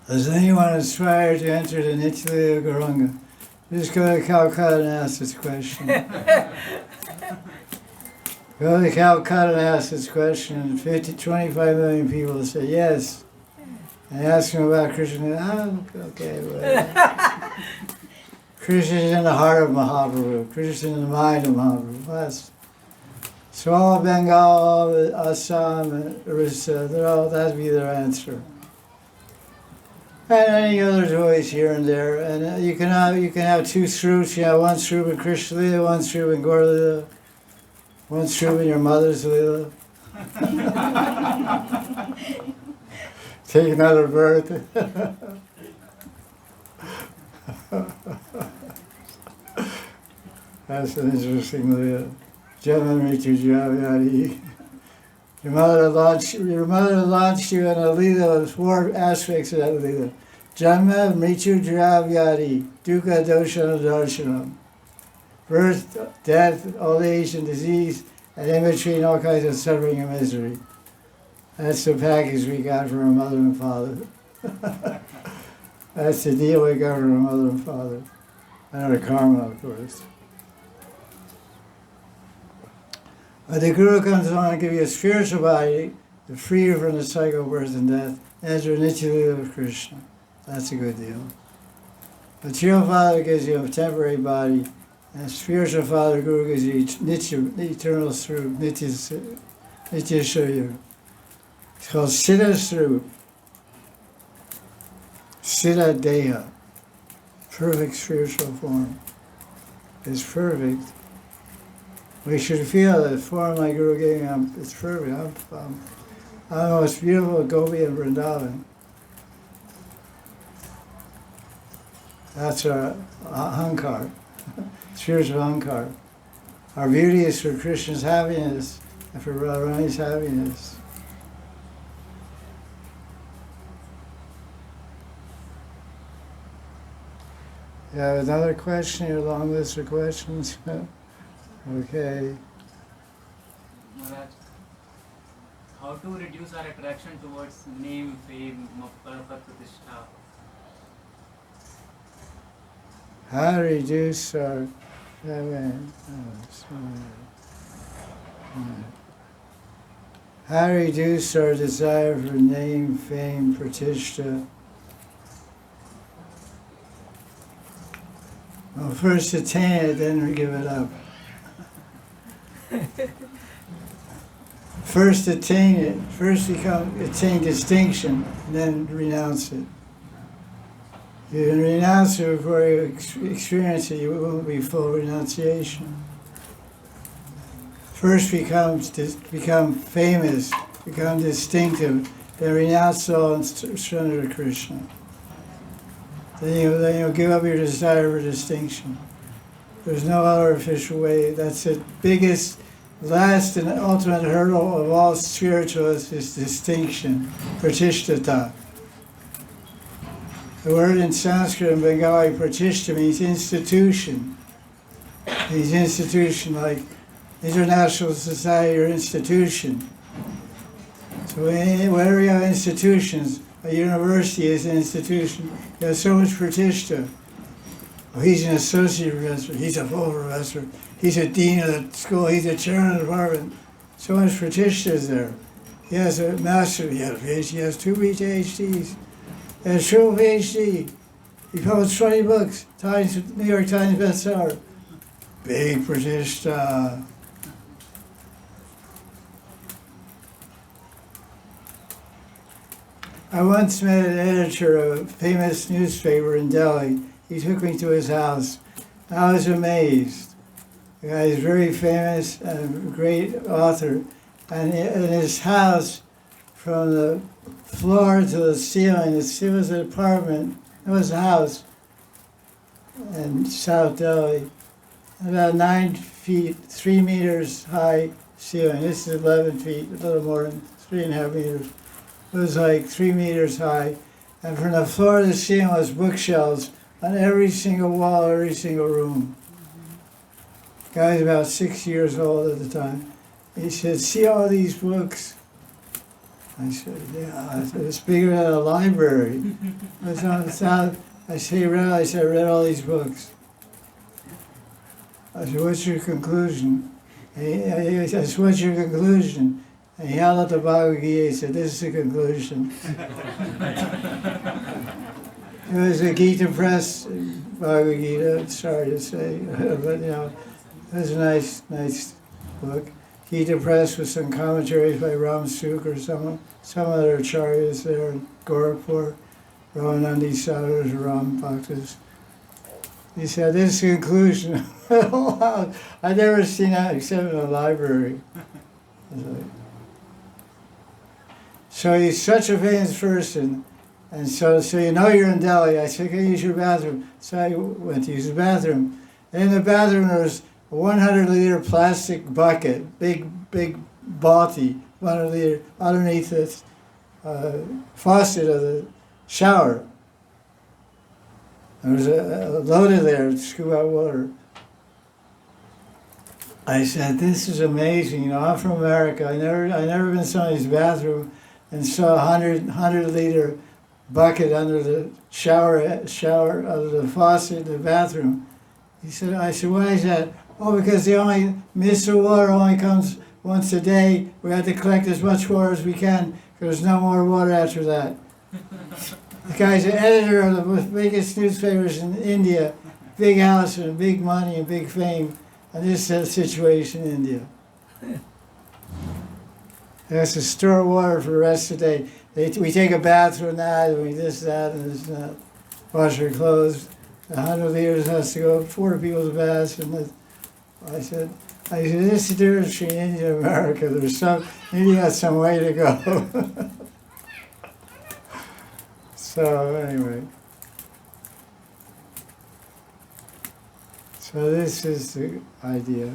Does anyone aspire to enter the nitya of Gauranga? Just go to Calcutta and ask this question. Go to Calcutta and ask this question. 25 million people will say yes. And ask them about Krishna. Oh, okay, whatever. Krishna is in the heart of Mahaprabhu. Krishna is in the mind of Mahaprabhu. So all of Bengal, all of Assam, and Orissa, that'd be their answer. And any other voice here and there. And you can have two srups. You have one srup in Krishna Lila, one srup in Gaur Lila, one srup in your mother's Lila. Take another birth. That's an interesting Lila. Janma Your mother launched you in a Lila with 4 aspects of that Lila. Janma, Mritu, Jaravyadi, Dukkha, Dosha, Darshanam. Birth, death, old age, and disease, and in between all kinds of suffering and misery. That's the package we got from our mother and father. That's the deal we got from our mother and father. And our karma, of course. But the Guru comes along and gives you a spiritual body to free you from the cycle of birth and death, enter Nitya Lila of Krishna. That's a good deal. Material father gives you a temporary body, and spiritual father Guru gives you Nitya, eternal Swarup, Nitya Sharira. It's called Siddha Swarup, Siddha Deha, perfect spiritual form. It's perfect. We should feel that form like Guru gave me, it's perfect. I'm the most beautiful Gopi in Vrindavan. That's our ahankar, spiritual ahankar. Our beauty is for Krishna's happiness and for Radharani's happiness. You have another question, your long list of questions? Okay. Maharaj, how to reduce our attraction towards name, fame, pratishtha? How to reduce our how to reduce our desire for name, fame, pratishtha? Well, first attain it, then we give it up. First attain it, attain distinction, and then renounce it. You can renounce it before you experience it, it won't be full renunciation. First become famous, become distinctive, then renounce all and surrender to Krishna. Then you'll give up your desire for distinction. There's no other official way. That's the biggest, last and ultimate hurdle of all spiritualists is distinction, pratishtata. The word in Sanskrit and Bengali, pratishtha, means institution. It means institution like international society or institution. So whenever you have institutions, a university is an institution, you have so much pratishtha. Oh, he's an associate professor, he's a full professor, he's a dean of the school, he's a chairman of the department. So much pratishtha is there. He has a master, he has a PhD, he has 2 PhDs. He has a triple PhD. He published 20 books, New York Times bestseller. Big pratishtha. I once met an editor of a famous newspaper in Delhi. He took me to his house. I was amazed. The guy is very famous and a great author. And in his house, from the floor to the ceiling, it was an apartment, it was a house in South Delhi. About 9 feet, 3 meters high ceiling. This is 11 feet, a little more than 3.5 meters. It was like 3 meters high. And from the floor to the ceiling was bookshelves on every single wall, every single room. The guy's about 6 years old at the time. He said, see all these books? I said, yeah, it's bigger than a library. It's not, I said, I read all these books. I said, what's your conclusion? I said, what's your conclusion? And he held up the Bhagavad Gita. He said, this is the conclusion. It was a Gita Press Bhagavad Gita, sorry to say, but it was a nice book. Gita Press with some commentaries by Ram Suk or some other acharyas there in Gorakhpur, Ramanandi Sadhus, Ram Bhaktas. He said, this is the conclusion. Wow, I'd never seen that except in a library. So he's such a famous person, and so you're in Delhi. I said, can I use your bathroom? So I went to use the bathroom. And in the bathroom there was a 100-liter plastic bucket, big balti, 100-liter, underneath the faucet of the shower. There was a loaded there to scoop out water. I said, this is amazing. I'm from America. I never been in somebody's bathroom and saw a 100-liter bucket under the shower under the faucet in the bathroom. I said, why is that? Oh, because municipal water only comes once a day. We have to collect as much water as we can because there's no more water after that. The guy's an editor of the biggest newspapers in India, big house and big money and big fame, and this is the situation in India. He has to store water for the rest of the day. We take a bath from that, and we this, that, and this, and that. Wash our clothes. 100 liters has to go 4 people's baths, and I said, this is the difference between India and America. India has some way to go. So anyway, so this is the idea.